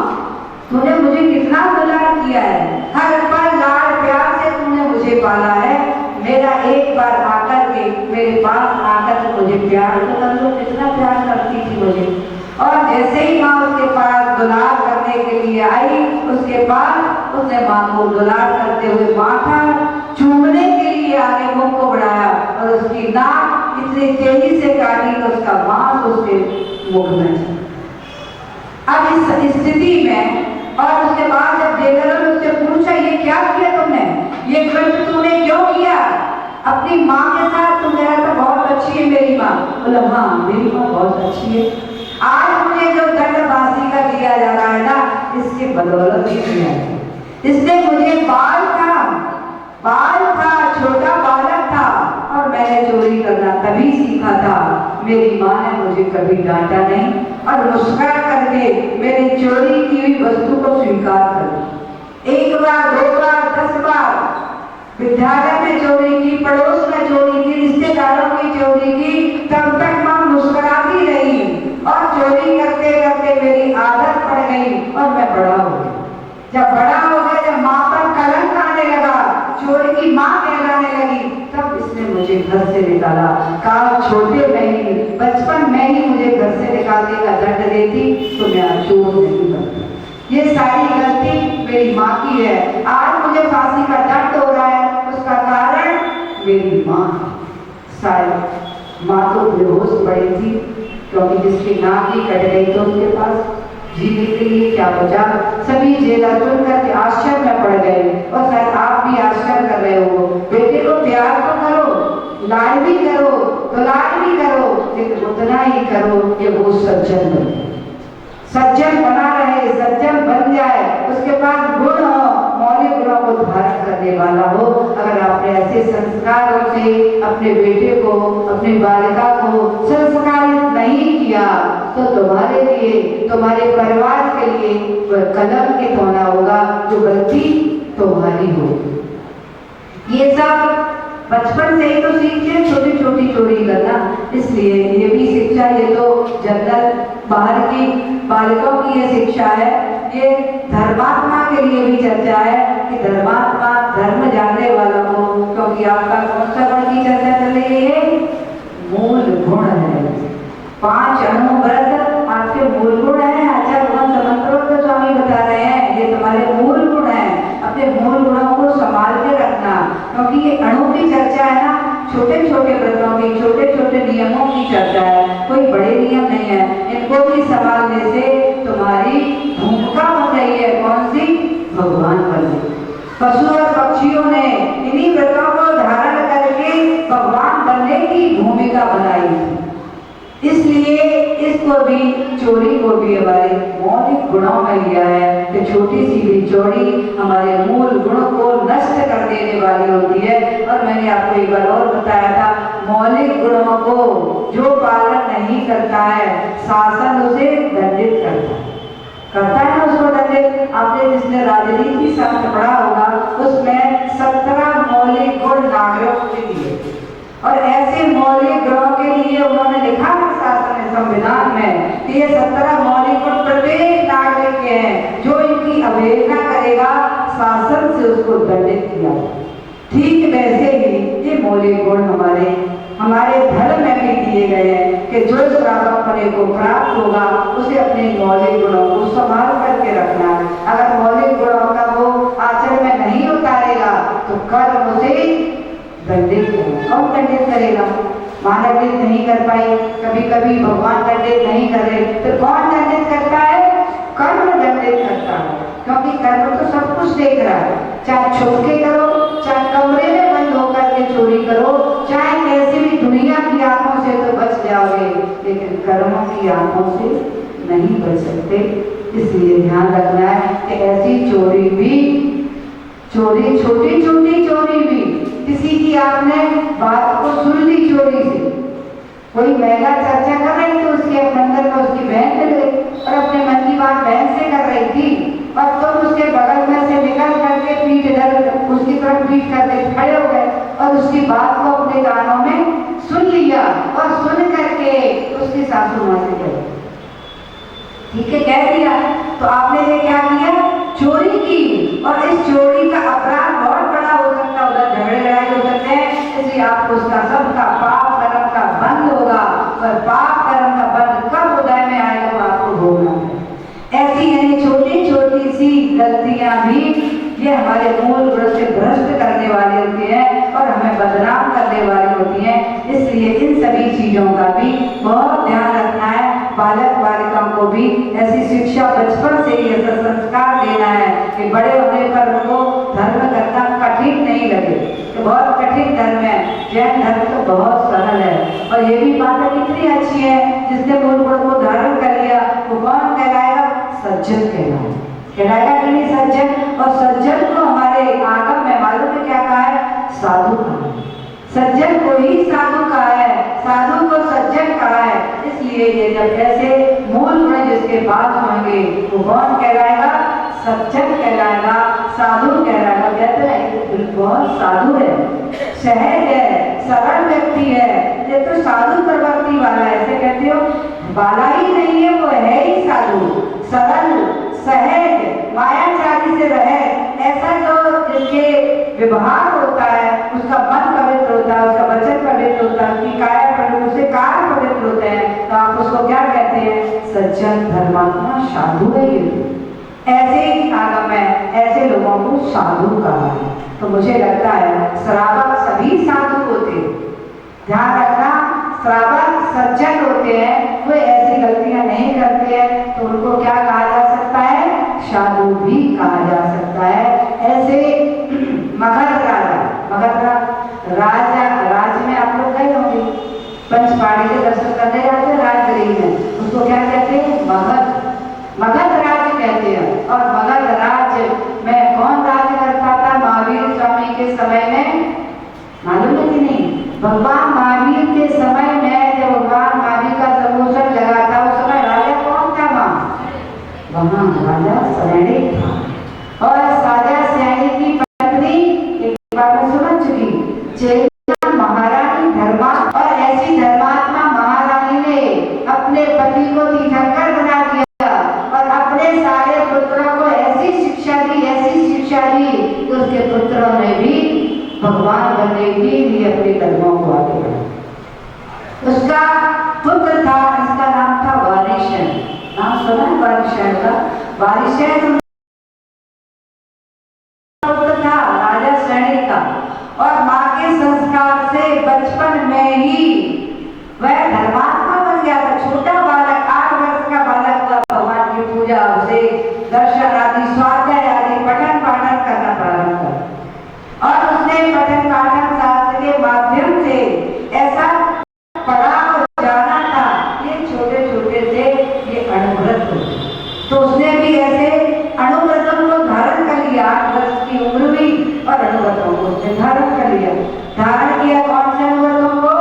तूने मुझे कितना दुलार किया है, हर पल लाड़ प्यार से तूने मुझे पाला है, मेरा एक बार आकर के मेरे पास आकर के मुझे प्यार तो कर लो। कितना प्यार करती थी मुझे। और जैसे ही माँ उसके पास दुलार करने के लिए आई, उसके पास उसने माँ को दुलार करते हुए माथा चूमने के लिए आगे मुंह को बढ़ाया और उसकी नाक इतनी तेजी से काटी कि उसका मांस उसके मुख में चला। अब इस स्थिति में और उसके बाद जब देवदत्त ने उससे पूछा ये क्या किया तुमने, ये कृत्य तूने क्यों किया अपनी माँ के साथ? तुम कह रहा था बहुत अच्छी है मेरी माँ। बोला हाँ मेरी माँ बहुत अच्छी है, आज मुझे जो दंड फांसी का दिया जा रहा है ना, इसके बदौलत ही दिया है। इसने मुझे बाल था, छोटा बालक था और मैंने चोरी करना तभी सीखा था। मेरी माँ ने मुझे कभी डांटा नहीं और मुस्कुरा करके मेरी चोरी की हुई वस्तु को स्वीकार कर दी। एक बार, दो बार, 10 बार विद्यालय में चोरी की, पड़ोस में चोरी की, रिश्तेदारों की चोरी की, तब तक माँ मुस्कुराती रही और चोरी करते करते मेरी आदत पड़ गई और मैं बड़ा हो गया। जब बड़ा हो गया, जब माँ पर कलंक आने लगा, चोरी की माँ कहलाने लगी, तब इसने मुझे घर से निकाला। कहा छोटे में ही, बचपन में ही मुझे घर से निकालने का दंड देती तो मैं आज चोर नहीं बनता। ये सारी गलती मेरी माँ की है। आज मुझे फांसी का दंड हो रहा है, उसका कारण मेरी माँ है। शायद माँ तो बेहोश पड़ी थी, क्योंकि जिसकी नाक ही कट गई तो उसके पास जीने के लिए क्या बचा। सभी जेलर सुनकर के आश्चर्य में पड़ गए और शायद आप भी आश्चर्य कर रहे हो। बेटे को प्यार तो करो, लाड भी करो, दुलार भी करो, लेकिन उतना ही करो कि वो सज्जन बने, सज्जन बना रहे, सज्जन बन जाए, उसके पास गुण हो, मौलिक गुणों को धारण करने वाला हो। अगर आपने ऐसे संस्कारों से अपने बेटे को, अपनी बालिका को संस्कारित नहीं किया तो तुम्हारे लिए, तुम्हारे परिवार के लिए वह कलंकित होना होगा, जो गलती तुम्हारी होगी। ये सब बचपन से ही तो सीखते हैं, छोटी छोटी चोरी करना। इसलिए ये भी शिक्षा, ये तो जनरल बाहर की बालिकाओं की ये शिक्षा है। ये धर्मात्मा के लिए भी चर्चा है कि धर्मात्मा, धर्म जानने वालों को, क्योंकि आपका कौन सा गुण की चर्चा चल रही है? मूल गुण है। 5 अणुव्रत आपके मूल गुण है। आचार्य भगवान समंत्रोक्त स्वामी बता रहे हैं ये तुम्हारे मूल गुण है। अपने मूल गुणों को संभाल के रखना, क्योंकि ये अणु की चर्चा है ना, छोटे छोटे व्रतों की, छोटे छोटे नियमों की चर्चा है, कोई बड़े नियम नहीं है। इनको भी संभालने से तुम्हारी भूमिका बन रही है। कौन सी? भगवान बन रही। पशु और पक्षियों ने इन्हीं व्रतों को धारण करके भगवान बनने की भूमिका बनाई थी। इसलिए इसको भी, चोरी को भी हमारे मौलिक गुणों में लिया है कि छोटी सी भी चोरी हमारे मूल गुण को नष्ट कर देने वाली होती है। और मैंने आपको एक बार और बताया था, मौलिक गुणों को जो पालन नहीं करता है, शासन उसे दंडित करता है उसको दंडित। आपने जिसने राजनीति शास्त्र पढ़ा होगा, उसमें 17 मौलिक गुण नागरिकों के दिए और ऐसे मौलिक गुणों के लिए उन्होंने लिखा है शासन में, संविधान में, कि ये 17 मौलिक गुण प्रत्येक नागरिक के हैं। जो इनकी अवहेलना करेगा, शासन से उसको दंडित किया। ठीक वैसे ही ये मौलिक गुण हमारे धर्म में भी दिए गए हैं कि जो श्रावक बने को प्राप्त होगा, उसे अपने मौलिक गुणों को संभाल करके रखना है। अगर मौलिक गुणों का वो आचरण में नहीं उतारेगा तो कर्म उसे दंडित करेगा। कौन दंडित करेगा? माँ दंडित नहीं कर पाई, कभी कभी भगवान दंडित नहीं कर रहे, तो कौन दंडित करता है? कर्म दंडित करता है, क्योंकि कर्म तो सब कुछ देख रहा है। चाहे छुप के करो, चाहे कमरे में बंद होकर के चोरी करो, चाहे कैसी भी दुनिया की आंखों से तो बच जाओगे, लेकिन कर्मों की आंखों से नहीं बच सकते। इसलिए ध्यान रखना है कि ऐसी चोरी भी, चोरी, छोटी छोटी चोरी भी, किसी की आपने बात को सुन ली चोरी से, कोई महिला चर्चा कर रही तो उसके अंदर में उसकी बहन मिल गई और अपने मन की बात बहन से कर रही थी, और तुम उसके बगल में से निकल करके पीठ इधर उसकी तरफ पीठ करके खड़े हो गए और उसकी बात को अपने कानों में सुन लिया और सुन करके उसकी सासू माँ से कही ठीक है, कह दिया। तो आपने ये क्या किया, चोरी की, और इस चोरी का अपराध बहुत बड़ा हो सकता है, उधर झगड़े लड़ाई हो सकते हैं, इसलिए आपको उसका सबका पाप कर्म का बंद होगा। और पाप कर्म का बंद कब उदय में आएगा तो आपको भोगना है। ऐसी यानी छोटी छोटी सी गलतियां भी ये हमारे मूल गुण से भ्रष्ट करने वाली होती हैं और हमें बदनाम करने वाली होती हैं। इसलिए इन सभी चीजों का भी बहुत ध्यान रखना है। बालक बालिकाओं को भी ऐसी शिक्षा बचपन से ही ऐसा संस्कार देना है कि बड़े होने पर उनको धर्म करना कठिन नहीं लगे। तो बहुत कठिन धर्म है, जैन धर्म तो बहुत सरल है। और ये भी बात कितनी अच्छी है, जिसने मूल गुण को धारण कर लिया वो कौन कहलाएगा, सज्जन कहलाएगा कि नहीं, सज्जन। और सज्जन को हमारे आगम में मालूम है क्या कहा है, साधु कहा है। सज्जन को ही साधु कहा है, साधु को सज्जन कहा है। इसलिए ये जब ऐसे मूल गुण जिसके पास होंगे वो कौन कहलाएगा, सज्जन कहलाएगा, साधु कहलाएगा। कहते हैं बहुत साधु है, सहज है, सरल व्यक्ति है, ये तो साधु प्रवृत्ति वाला है। ऐसे कहते हो, बाला ही नहीं है, वो है ही साधु, सरल, सहज, मायाचारी से रहे। ऐसा जो जिसके व्यवहार होता है, उसका मन पवित्र होता है, उसका वचन पवित्र होता है, उसकी काया पवित्र, उसके कार्य पवित्र होते हैं, तो आप उसको क्या कहते हैं, सज्जन, धर्मात्मा, साधु है। ये ऐसे ही आगम है, ऐसे लोगों को साधु कहा है। तो मुझे लगता है श्रावक सभी साधु होते, ध्यान रखना, श्रावक सज्जन होते हैं, वो ऐसी गलतियां नहीं करते हैं, तो उनको क्या कहा जा सकता है, साधु भी कहा जा सकता है। ऐसे मगध राजा राज में आप लोग गए होंगे, पंचपाड़ी के दर्शन करने जाते हैं राजगृह में, उसको क्या कहते हैं, मगध राज कहते हैं। और मगध राज में कौन राज करता था, महावीर स्वामी के समय में, मालूम है कि नहीं, भगवान महावीर के समय में जब भगवान महावीर का जन्मोत्सव लगा था, उस समय राजा कौन था, वहाँ राजा सैनिक था। और राजा सैनिक की पत्नी, एक बार में समझ चुकी, चेतना महारानी धर्मा, और ऐसी धर्मात्मा महारानी ने अपने पति को तीर्थंकर बना दिया और अपने सारे पुत्रों को ऐसी शिक्षा दी कि उसके पुत्रों ने भी भगवान बनने के लिए अपने कदमों को आगे बढ़ाया। उसका पुत्र था, इसका नाम था वारिशन, नाम सुना है वारिशन का, वारिशन पुत्र था राजा श्रेणी का। और माँ के संस्कार से बचपन में ही वह धर्मात्मा बन गया था। छोटा बालक, 8 वर्ष का बालक हुआ, भगवान की पूजा, उसे दर्शन आदि, स्वाध्याय आदि, पठन पाठन करना प्रारंभ कर। और उसने पठन पाठन शास्त्र के माध्यम से ऐसा पढ़ा और जाना था, ये छोटे छोटे से ये अणुव्रत हो। तो उसने भी ऐसे अणुव्रतों को धारण कर लिया, 8 वर्ष की उम्र हुई और अणुव्रतों को उसने धारण कर लिया। धारण किया कौन से अणुव्रतों को,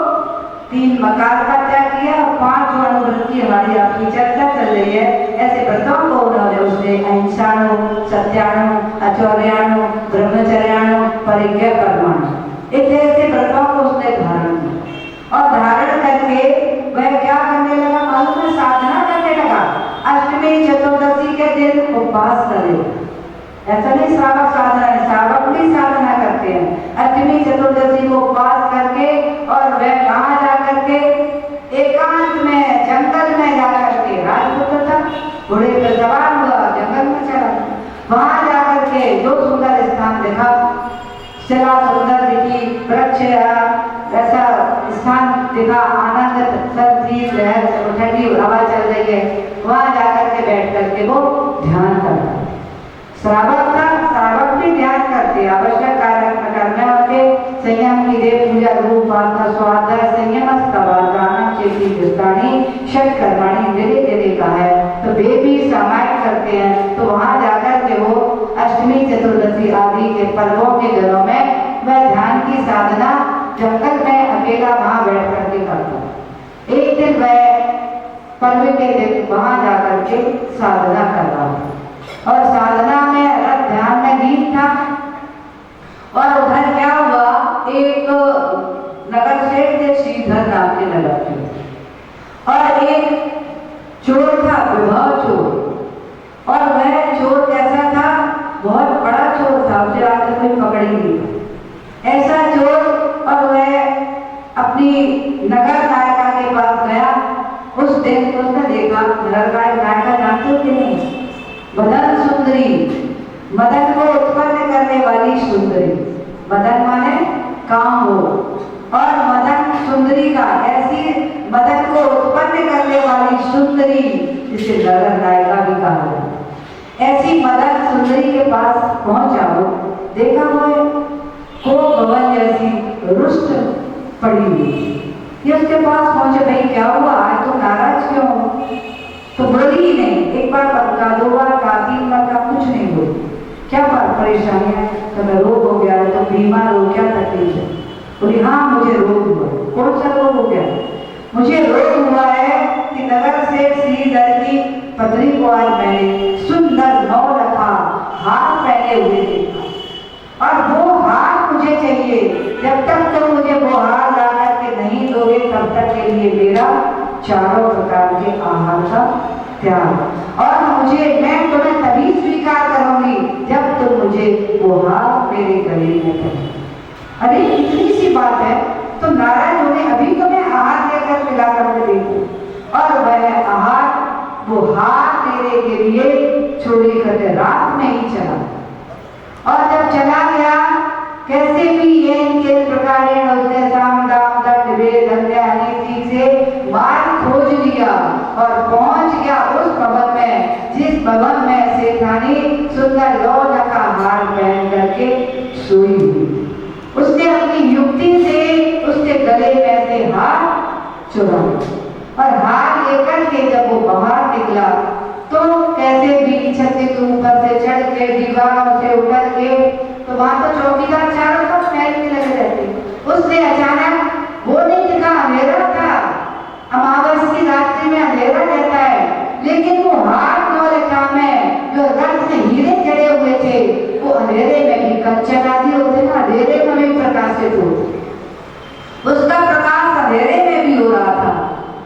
3 मकार का त्याग किया और 5 अणुव्रत की हमारी आपकी चर्चा चल रही है। ऐसे व्रतों को उन्होंने उसने अहिंसाणु, सत्याणु, अचौर्याणु, ब्रह्मचर्याणु, परिज्ञा कर्माणु, ऐसे व्रतों को उसने धारण किया। और धारण करके वह क्या करने लगा, मालूम है, साधना करने लगा। अष्टमी चतुर्दशी के दिन उपवास करे। ऐसा नहीं श्रावक साधना है, श्रावक भी साधना करते हैं। अष्टमी चतुर्दशी को उपवास करके और वह कहाँ जा करके, एकांत में जंगल में जा करके, राजपुत्र था, घोड़े पर सवार हुआ, जंगल में चला, वहां जा करके जो सुंदर स्थान देखा, चला, सुंदर दिखी, वृक्ष ऐसा स्थान दिखा, आनंद, सर्दी, लहर, ठंडी हवा चल रही है, वहां जाकर के बैठ करके वो ध्यान करता। श्रावक था, श्रावक भी ध्यान करते, आवश्यक कार्य करने वाले संयम की देव पूजा, रूप वार्ता, स्वाध्याय, संयम, स्तवाचारण, चेती विस्ताणी, षट कर्माणी, धीरे धीरे का है। तो वे भी सामायिक करते हैं। तो वहां जाकर के वो अष्टमी चतुर्दशी आदि के पर्वों के दिनों में वह ध्यान की साधना जंगल में अकेला वहां बैठ करके करता। एक दिन वह पर्व के दिन वहां जाकर के साधना कर रहा था और साधना में रत ध्यान में लीन था। और उधर क्या हुआ, एक नगर सेठ थे, श्रीधर नाम के नगर थे, और एक चोर था, विभव चोर, अपनी नगर नायिका के पास गया। उस दिन उसने देखा, नगर नायिका जानते हो कि नहीं? मदन सुंदरी, मदन को उत्पन्न करने वाली सुंदरी। मदन माने काम हो, और मदन सुंदरी का, ऐसी मदन को उत्पन्न करने वाली सुंदरी जिसे नगर नायिका भी कहा है, ऐसी मदन सुंदरी के पास पहुंचा। वो देखा वो को भवन जैसी रुष्ट पड़ी हुई। ये उसके पास पहुंचे, भाई क्या हुआ, आज तो नाराज क्यों हो? तो बोली ही नहीं, एक बार का, दो बार का, तीन बार का, कुछ नहीं बोली। क्या परेशानी है? तो मैं रोग हो गया, तो बीमार हो, क्या तकलीफ है? बोली हाँ मुझे रोग हुआ। कौन सा रोग हो गया? मुझे रोग हुआ है कि नगर से श्रीधर की पत्नी को आज मैंने सुंदर 9 लखा हार पहने हुए देखा, और वो हार मुझे चाहिए। जब तक तुम मुझे वो हार ला करके नहीं दोगे, तब तक के लिए मेरा चारों प्रकार के आहार का त्याग, और मैं तुम्हें तभी स्वीकार करूंगी जब तुम मुझे वो हार मेरे गले में पहने। अरे इतनी सी बात है, तो नाराज होने, अभी तो मैं आहार लेकर मिला करके देखूं, और वह आहार, वो हार मेरे के लिए चोरी करके रात में ही चला। और जब चला गया, कैसे भी ये इनके प्रकार उसने साम दाम दंड भेद हत्या नीति से मार्ग खोज लिया, और पहुंच गया उस भवन में, जिस भवन में सेठानी सुंदर 9 लखा हार पहन करके सोई हुई। उसने अपनी युक्ति से उसके गले में से हार चुरा, और हार लेकर के जब वो बाहर निकला, तो कैसे भी छत के ऊपर से चढ़ के, दीवारों से उतर के, तो वहां तो चौकीदार चारों तरफ फैलने लगे रहते। उसने अचानक, वो नहीं दिखा, अंधेरा था, अमावस की रात्रि में अंधेरा रहता है, लेकिन वो हार 9 लखा में जो रक्त में हीरे जड़े हुए थे, वो अंधेरे में भी कंचन आदि होते ना, अंधेरे में भी प्रकाशित होते, उसका प्रकाश अंधेरे में भी हो रहा था।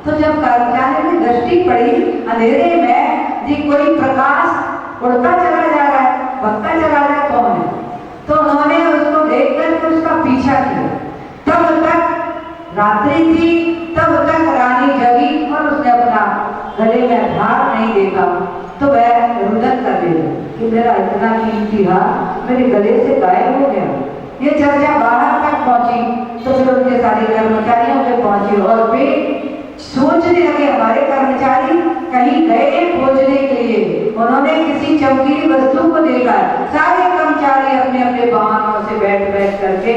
तो जब कर्मचारी की दृष्टि पड़ी अंधेरे में, जी कोई प्रकाश उड़ता चला जा रहा है, भगता चला रहा है, कौन है? तो उन्होंने उसको देख करके उसका पीछा किया। तब तक रात्रि थी, तब तक रानी जगी, और उसने अपना गले में हार नहीं देखा, तो वह रुदन कर दिया कि मेरा इतना कीमती हार मेरे गले से गायब हो गया। ये चर्चा बाहर तक पहुंची, तो फिर उनके सारे कर्मचारियों पे पहुंची, और वे सोचने लगे हमारे कर्मचारी कहीं गए खोजने के लिए। उन्होंने किसी चमकीली वस्तु को देखा, सारे कर्मचारी अपने अपने वाहनों से बैठ करके,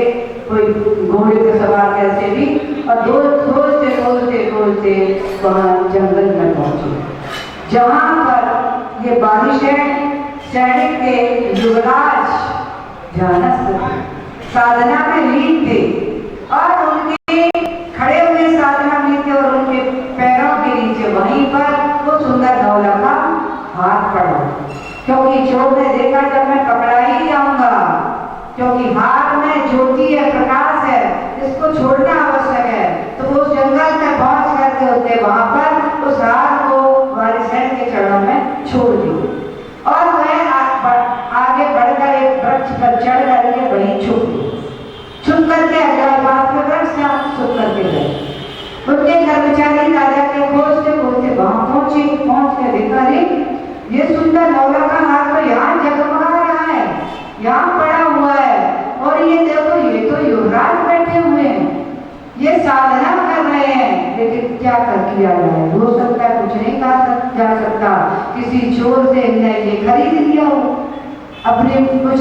कोई घोड़े पे सवार कैसे भी, और खोजते खोजते खोजते वहां जंगल में पहुंचे, जहां पर ये बारिश है। सैनिक के युवराज साधना में लीन थे, और उनके खड़े हुए साधना में थे, और उनके पैरों के नीचे वहीं पर वो सुंदर 9 लखा हाथ पड़ा। क्योंकि चोर ने देखा जब मैं पकड़ा ही जाऊंगा, क्योंकि हाथ में ज्योति है, प्रकाश है, इसको छोड़ना आवश्यक है। तो वो जंगल में पहुंच करके उसने वहां पर उस हाथ को वारिसैन के चरणों में छोड़ दिया, और वह आगे बढ़कर एक वृक्ष पर चढ़ करके वहीं छुप करके अगले पास में वृक्ष से छुप करके गए। उनके कर्मचारी राजा के खोजते खोजते वहां पहुंच के देखा, ये सुंदर 9 लखा हार तो यहाँ जगमगा रहा है, यहाँ पड़ा हुआ है, और ये देखो ये तो युवराज बैठे हुए हैं, ये साधना कर रहे हैं, लेकिन क्या कर किया जाए? हो सकता है कुछ नहीं कहा जा सकता, किसी चोर से इन्हें ये खरीद लिया हो, अपने कुछ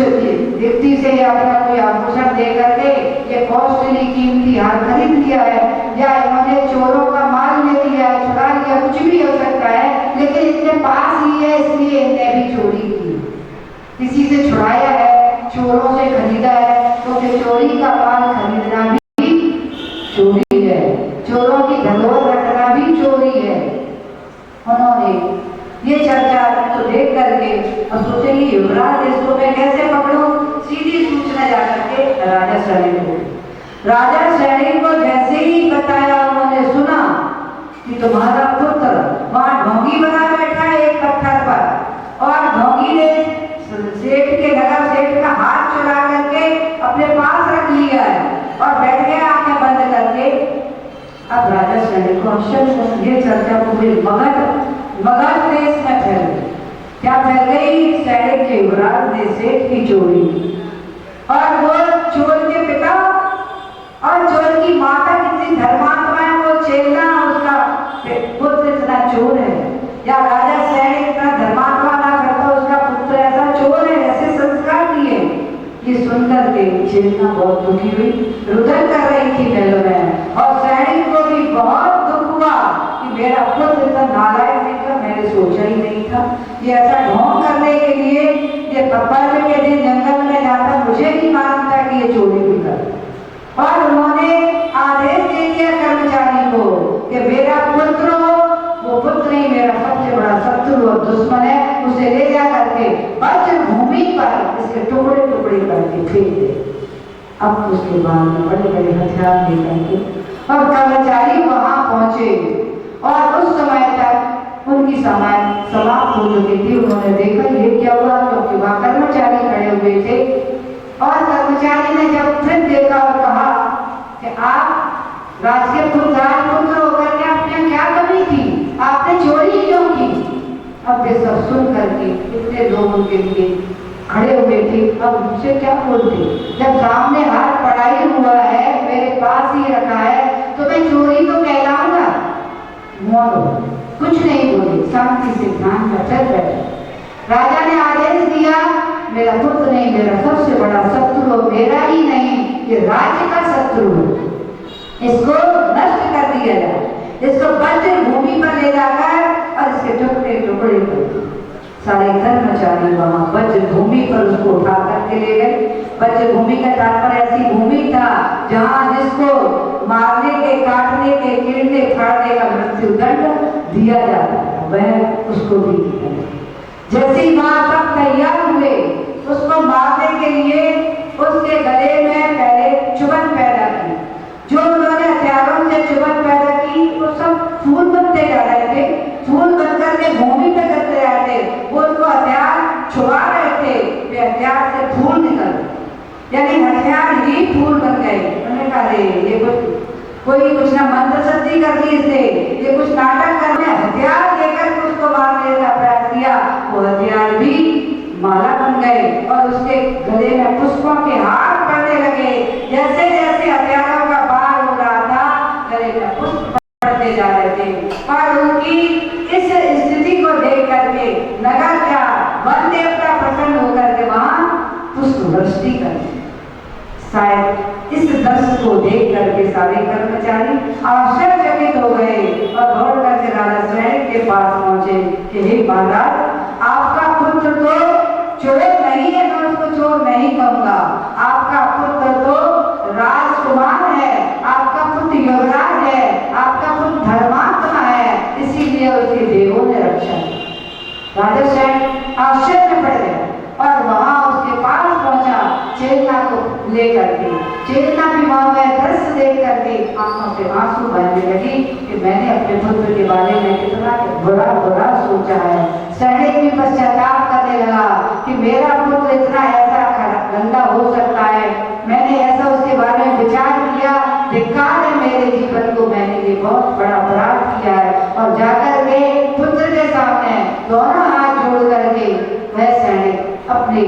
व्यक्ति से या अपना कोई आभूषण दे करके ये कॉस्टली कीमती हार खरीद लिया है, या इन्होंने चोरों का माल ले लिया, चुरा लिया, कुछ भी हो सकता है, लेकिन इनके पास ही है इसलिए इन्हें भी चोरी की, किसी से छुड़ाया है, चोरों से खरीदा है। तो चोरी का माल खरीदना भी चोरी है, चोरों की धरोहर रखना भी चोरी है। उन्होंने ये चर्चा तो देख करके और सोचे कि युवराज इसको मैं कैसे पकड़ूं, सीधी सूचना जाकर के राजा श्रेणी को, राजा श्रेणी को जैसे ही बताया, उन्होंने सुना कि तुम्हारा पुत्र वहां ढोंगी बना बैठा है एक पत्थर पर, और ढोंगी ने सेठ के नगर सेठ का हाथ चुरा करके अपने पास रख लिया है, और बैठ गया आंखें बंद करके अब राजा शैणी को आश्चर्य, ये चर्चा पूरे मगध देश में फैल गई। क्या फैल गई? शैणी के युवराज ने सेठ की चोरी, और वो चोर के पिता और चोर की माता कितनी धर्मात्मा है, वो चेलना उसका पुत्र इतना चोर है, या राजा शैणी इतना धर्मात्मा ना करता उसका पुत्र ऐसा चोर है, ऐसे संस्कार दिए। ये सुनकर के चेलना बहुत दुखी हुई, रुदन कर रही थी महलों में, और शैणी को भी बहुत दुख हुआ कि मेरा पुत्र इतना नालायक निकला, मैंने सोचा ही नहीं था। ये ऐसा ढोंग करने के लिए ये पर्व के दिन जंगल में जाता, मुझे नहीं मालूम था कि ये चोरी भी कर। और उन्होंने आदेश दे दिया कर्मचारी को कि मेरा पुत्र हो, वो पुत्र नहीं मेरा सबसे बड़ा शत्रु और दुश्मन है, उसे ले जा करके वज्र भूमि पर इसके टुकड़े टुकड़े करके फेंक दे। अब उसके बाद में बड़े बड़े हथियार लेकर के और कर्मचारी वहां पहुंचे, और उस समय तक उनकी समय समाप्त हो चुकी थी। उन्होंने देखा ये क्या हुआ, क्योंकि वहां कर्मचारी खड़े हुए थे, और कर्मचारी ने जब फिर देखा और कहा कि आप राजकीय राजपुत्र होकर के आपने क्या कमी थी, आपने चोरी क्यों की? अब वे सब सुन करके इतने लोग उनके लिए खड़े हुए थे, अब उनसे क्या बोलते? जब सामने हाथ पढ़ाई हुआ है, मेरे पास ही रखा है, तो मैं चोरी तो कहलाऊंगा? मौन, कुछ नहीं बोले, शांति से ध्यान में चल बैठे। राजा ने आदेश दिया, मेरा पुत्र नहीं, मेरा सबसे बड़ा शत्रु, मेरा ही नहीं ये राज्य का शत्रु, इसको नष्ट कर दिया जाए, इसको वज्र भूमि पर ले जाकर और इसके टुकड़े टुकड़े कर। सारे कर्मचारी वहां वज्र भूमि पर उसको उठा करके ले गए। वज्र भूमि का तात्पर्य ऐसी भूमि था जहां जिसको मारने के, काटने के, कीड़ने फाड़ने का मृत्यु दंड दिया जाता था, वह उसको भी दिया। जैसे ही वहां सब तैयार हुए उसको मारने के लिए, उसके गले में पहले चुभन पैदा की। जो उन्होंने हथियारों से चुभन पैदा की वो सब फूल बनते जा रहे थे, फूल बनकर के भूमि पे करते जा रहे थे, वो उनको हथियार छुपा रहे थे, वे हथियार से फूल निकल, यानी हथियार ही फूल बन गए। उन्होंने कहा ये कोई कुछ ना मंत्र सिद्धि कर दी इससे, ये कुछ नाटक करने हथियार देकर उसको मारने का प्रयास किया, वो हथियार भी माला बन गए और उसके गले में पुष्पों के हार पड़ने लगे। जैसे जैसे हथियारों का बार हो रहा था, गले में पुष्प पड़ते जा रहे थे, और उनकी इस स्थिति को देख करके नगर का वन देवता प्रसन्न होकर के वहां पुष्प वृष्टि कर। शायद इस दृश्य को देख करके सारे कर्मचारी आश्चर्यचकित हो गए और दौड़ करके राजा शैणी के पास पहुंचे कि हे महाराज, आपका पुत्र तो चोर नहीं है, मैं उसको चोर नहीं कहूंगा, आपका पुत्र तो राजकुमार है, आपका पुत्र युवराज है, आपका पुत्र धर्मात्मा है, इसीलिए उसके देवों ने रक्षा की। राजा शैणी आश्चर्य पड़ गया और वहां उसके पास पहुंचा, चेतना को लेकर के। चेतना भी वहां में दृश्य देख करके आंखों से आंसू बहने लगी कि मैंने अपने पुत्र के बारे में कितना बुरा बुरा सोचा है। शैणी भी पश्चाताप करने लगा कि मेरा पुत्र इतना ऐसा गंदा हो सकता है, मैंने ऐसा उसके बारे में विचार किया, धिक्कार है मेरे जीवन को, मैंने ये बहुत बड़ा अपराध किया है। और जाकर के पुत्र के सामने दोनों हाथ जोड़ करके वह शैणी अपने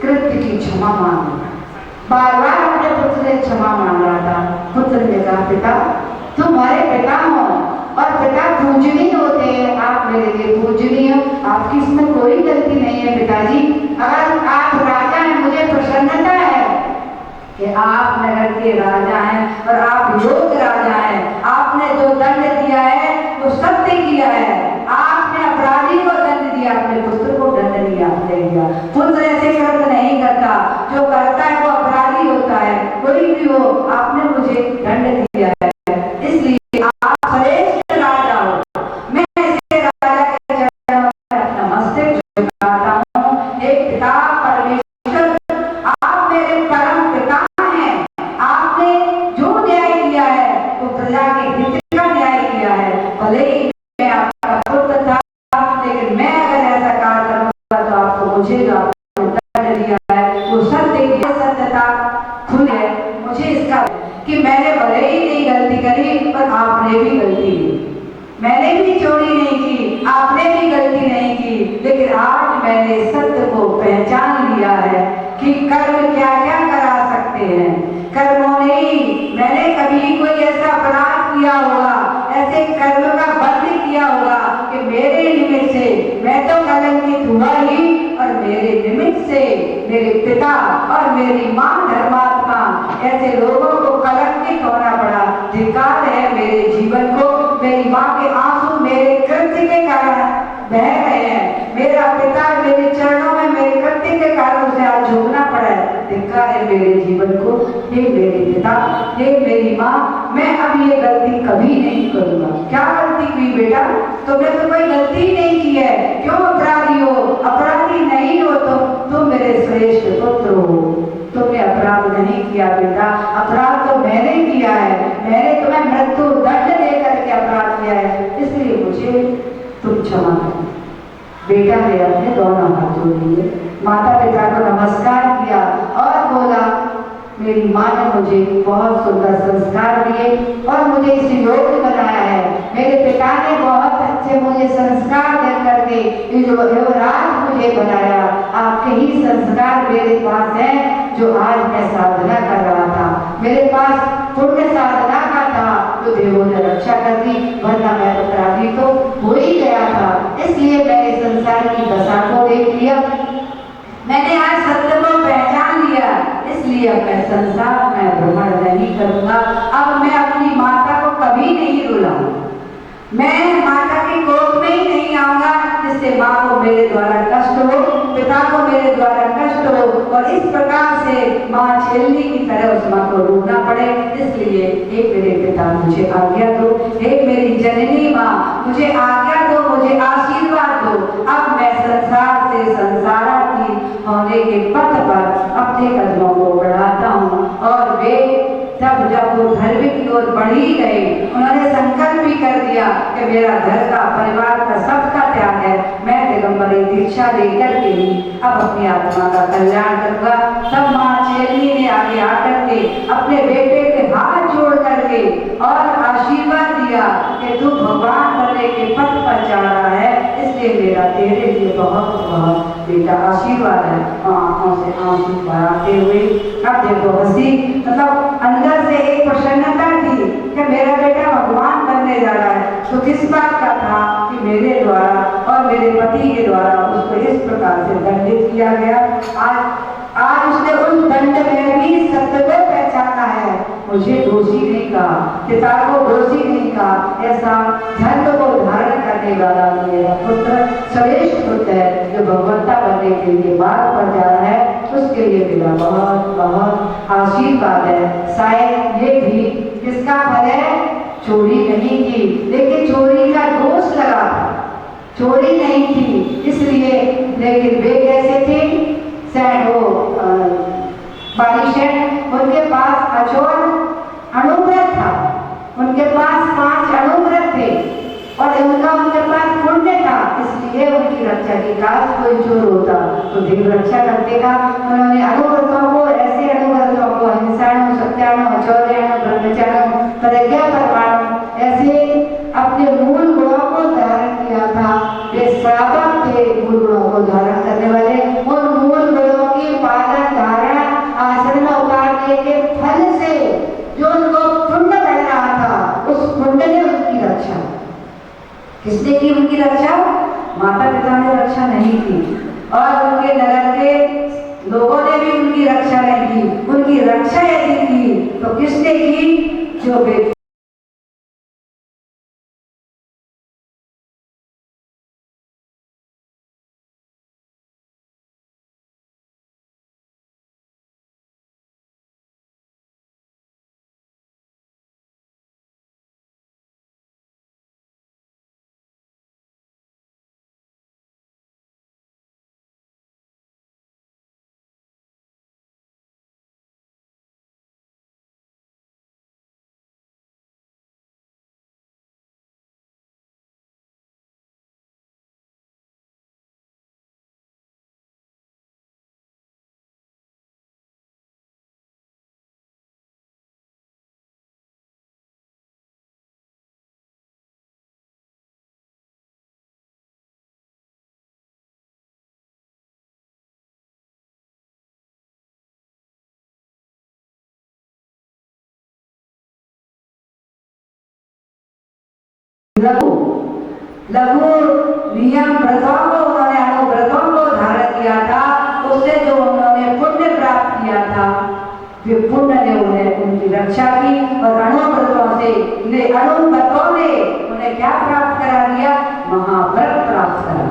कृत्य की क्षमा मांग रहा, बार बार अपने पुत्र से क्षमा मांग रहा था। पुत्र ने कहा, पिता तुम हमारे पिता हो और पिता पूजनीय होते हैं, आप मेरे लिए पूजनीय, आपकी इसमें कोई गलती नहीं है पिताजी। अगर आप राजा हैं, मुझे प्रसन्नता है कि आप नगर के राजा हैं और आप योग्य राजा हैं। आपने जो दंड दिया है वो सत्य किया है, आपने अपराधी को दंड दिया, अपने पुत्र को दंड नहीं दिया। पुत्र ऐसे कर्म नहीं करता, जो करता है वो अपराधी होता है, कोई भी हो, आपने मुझे दंड दिया है, इसलिए आप श्रेष्ठ राजा हो। मैं ऐसे राजा के चरणों में अपना मस्तक झुकाता हूँ। हे पिता परमेश्वर, आप मेरे परम पिता हैं, आपने जो न्याय दिया है वो प्रजा पर आपने भी गलती की। मैंने भी चोरी नहीं की, आपने भी गलती नहीं की, लेकिन आज मैंने सत्य को पहचान लिया है कि कर्म क्या क्या करा सकते हैं। कर्मों ने ही मैंने कभी कोई ऐसा अपराध किया होगा, ऐसे कर्म का बंद किया होगा कि मेरे निमित्त से मैं तो कलंकित हुआ ही, और मेरे निमित्त से मेरे पिता और मेरी माँ धर्मात्मा ऐसे लोगों को कलंकित होना पड़ा। धिक्कार है मेरे जीवन को, मेरी माँ के आंसू मेरे कृत्य के कारण बह रहे हैं, मेरा पिता मेरे चरणों में मेरे कृत्य के कारण उसे आज झुकना पड़ा है। धिक्कार है मेरे जीवन को। हे मेरे पिता, हे मेरी माँ, मैं अब ये गलती कभी नहीं करूंगा। क्या गलती की बेटा? तुमने तो कोई गलती नहीं की है, क्यों अपराधी हो? अपराधी नहीं हो तुम मेरे श्रेष्ठ पुत्र हो। तुमने अपराध नहीं किया बेटा, अपराध तो मैंने किया है। मैंने तुम्हें मृत्यु दंड देकर के अपराध किया है, इसलिए मुझे तुम क्षमा करो। बेटा ने अपने दोनों हाथ जोड़ लिए, माता पिता को नमस्कार किया और बोला, मेरी माँ ने मुझे बहुत सुंदर संस्कार दिए और मुझे इस योग्य बनाया है। मेरे पिता ने बहुत अच्छे मुझे संस्कार दे करके युवराज मुझे बनाया। आपके ही संस्कार मेरे पास है, जो आज मैं साधना कर रहा था। मेरे पास पुण्य साधना का था, जो देवों ने रक्षा कर दी, वरना मैं अपराधी तो हो ही गया था। इसलिए मैंने संसार की दशा को देख लिया, मैंने आज सत्य को पहचान लिया, इसलिए अब मैं संसार में भ्रमण नहीं करूंगा। अब मैं अपनी माता को कभी नहीं रुलाऊंगा, मैं माता की कोख में ही नहीं आऊंगा, जिससे माँ को मेरे द्वारा कष्ट हो, पिता को मेरे द्वारा कष्ट हो, और इस प्रकार से माँ छेलनी की तरह उस माँ को रोकना पड़े। इसलिए हे मेरे पिता मुझे आज्ञा दो, हे मेरी जननी माँ मुझे आज्ञा दो, मुझे आशीर्वाद दो। अब मैं संसार से संसारार्थी होने के पथ पर अपने कदमों को बढ़ाता हूँ। और वे जब वो धर्म की ओर बढ़ ही गए, उन्होंने संकल्प भी कर दिया कि मेरा घर का, परिवार का, सबका त्याग है, मैं दिगंबरी दीक्षा लेकर के ही अब अपनी आत्मा का कल्याण करूंगा। तब माँ छेलनी ने आगे आकर के अपने बेटे के हाथ जोड़ करके और आशीर्वाद दिया कि तू भगवान बनने के पथ पर जा रहा है, इसलिए मेरा तेरे लिए बहुत बहुत बेटा आशीर्वाद है। आंखों से आंसू बहाते हुए अब देखो हंसी, मतलब अंदर से एक प्रसन्नता थी कि मेरा बेटा भगवान बनने जा रहा है। तो किस बात का था कि मेरे द्वारा और मेरे पति के द्वारा उसको इस प्रकार से दंडित किया गया। आज उसने उस दंड में भी सत्य को पहचाना है। मुझे दोषी नहीं कहा, पिता को दोषी नहीं कहा, ऐसा धर्म को धारण करने वाला मेरा पुत्र श्रेष्ठ पुत्र है, जो भगवंता बनने के लिए मार्ग पर जा रहा है, उसके लिए मेरा बहुत बहुत आशीर्वाद है। शायद ये भी किसका फल है? चोरी नहीं की, लेकिन चोरी का दोष लगा था, चोरी नहीं थी इसलिए। लेकिन वे कैसे थे? उनके पास अचोर अनुव्रत था, उनके पास 5 अनुव्रत थे और उनके पास पुण्य था, इसलिए उनकी रक्षा की काज कोई चोर होता तो देव रक्षा करते का। उन्होंने अनुव्रतों को, ऐसे अनुव्रतों को हिंसाणु, सत्याणु, चौर्याणु, ब्रह्मचारणु, प्रज्ञा परमाणु, ऐसे अपने मूल गुणों को धारण किया था। वे श्रावक थे मूल गुणों को धारण करने वाले। उन मूल गुणों की पालन धारण आश्रम में उतारने के फल से जो उनको पुण्य बढ़ रहा था, उस पुण्य ने उनकी रक्षा। किसने की उनकी रक्षा? माता पिता ने रक्षा नहीं की और उनके नगर के लोगों ने भी उनकी रक्षा नहीं की। उनकी रक्षा यदि की तो किसने की? जो लघु लघु नियम व्रतों को उन्होंने अनुव्रतों को धारण किया था, उससे जो उन्होंने पुण्य प्राप्त किया था, वे पुण्य ने उन्हें उनकी रक्षा की और अनुव्रतों से अनुव्रतों ने उन्हें क्या प्राप्त करा दिया? महाव्रत प्राप्त करा।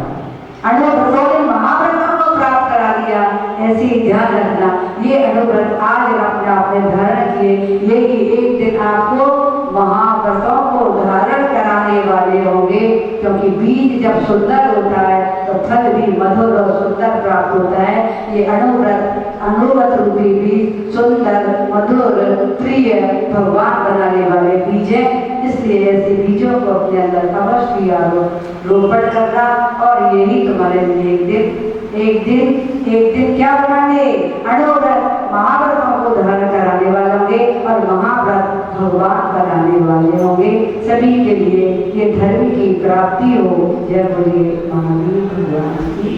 अनुव्रतों ने महाव्रतों को प्राप्त करा दिया। ऐसे ही ध्यान रखना, ये अनुव्रत आज अपने आपने धारण किए, यही एक दिन आपको महाव्रतों को धारण कराने वाले होंगे, क्योंकि बीज जब सुंदर होता है तो फल भी मधुर और सुंदर प्राप्त होता है। ये अनुव्रत रूपी बीज सुंदर, मधुर, प्रिय, भगवान बनाने वाले बीज हैं। इसलिए ऐसे बीजों को अपने अंदर अवश्य रोपण करना, और यही तुम्हारे लिए एक दिन क्या बनाने? अनुव्रत महाव्रतों को धारण कराने वाले होंगे और महाव्रत भगवान बनाने वाले होंगे। सभी के लिए ये धर्म की प्राप्ति हो। जय बोलिए महावीर भगवान की।